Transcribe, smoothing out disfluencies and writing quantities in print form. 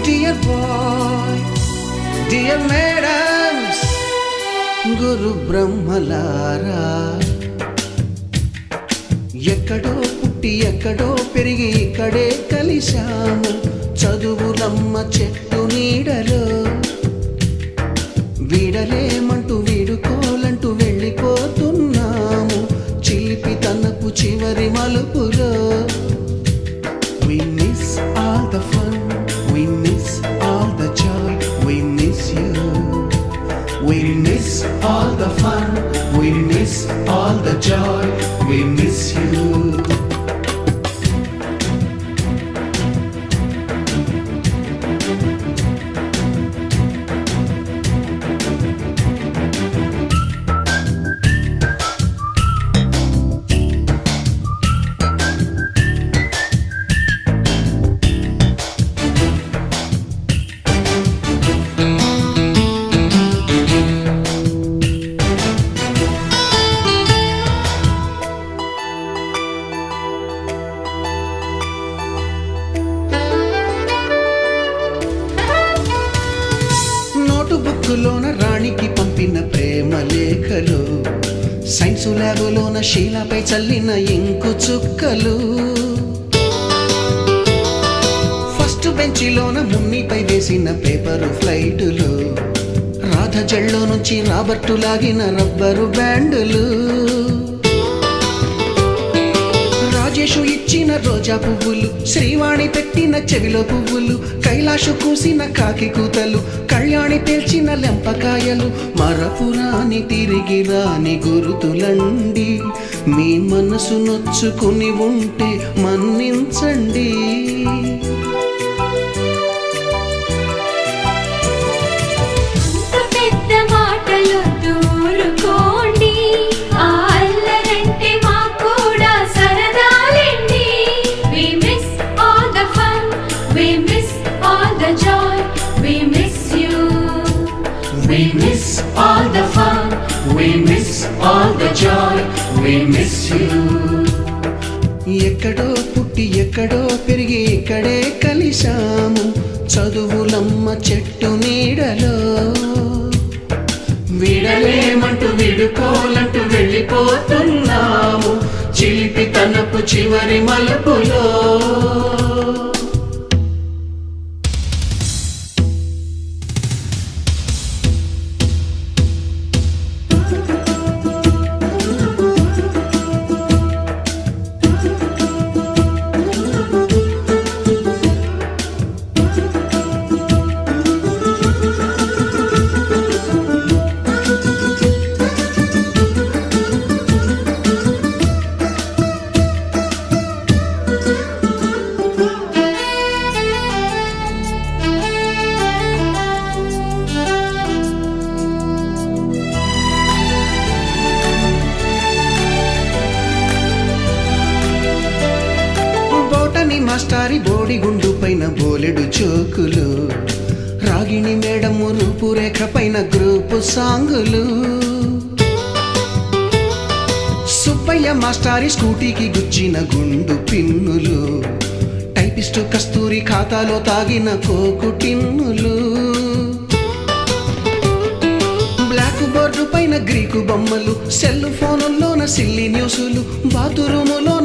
Dear bye, dear madams, గురు బ్రహ్మలారా, ఎక్కడో పుట్టి ఎక్కడో పెరిగి ఇక్కడే కలిశాము చదువులమ్మ చెట్టు నీడలో. వీడలేమంటూ వీడుకోలంటూ వెళ్ళిపోతున్నాము చిలిపి తనపు చివరి మలుపులో. We miss all the fun, we miss all the joy, we miss you. We miss all the fun, we miss all the joy, we miss you. బుక్కులోన రాణికి పంపిన ప్రేమ లేఖలు, సైన్సు ల్యాబులోన శీలాపై చల్లిన ఇంకు చుక్కలు, ఫస్ట్ బెంచిలోన మున్నిపై వేసిన పేపరు ఫ్లైటులు, రాధ జల్లో నుంచి రాబర్టు లాగిన rubber బ్యాండులు, Rajesh ఇచ్చిన రోజా పువ్వులు, శ్రీవాణి పెట్టిన చెవిలో పువ్వులు, కైలాషు కూసిన కాకి కూతలు, కళ్యాణి పేల్చిన లెంపకాయలు, మరపురాని తిరిగి రాని గురుతులండి. మీ మనసు నొచ్చుకుని ఉంటే మన్నించండి. We miss all the fun, we miss all the joy, we miss you. ఎక్కడో పుట్టి ఎక్కడో పెరిగి ఇక్కడే కలిశాము చదువులమ్మ చెట్టు నీడలో. వీడలేమంటూ వీడుకోలంటూ వెళ్ళిపోతున్నాము చిలిపి తనపు చివరి మలుపులో. మాస్టారి బోడిగుండు పైన బోలెడు చోకులు, రాగిణి మేడము రూపురేఖ పైన గ్రూపు సాంగులు, సుబ్బయ్య మాస్టారి స్కూటీకి గుచ్చిన గుండు పిన్నులు, టైపిస్టు కస్తూరి ఖాతాలో తాగిన కోకు టిన్నులు, బ్లాక్ బోర్డు పైన గ్రీకు బొమ్మలు, సెల్ ఫోనుల్లోన సిల్లి న్యూసులు, బాతురూములోన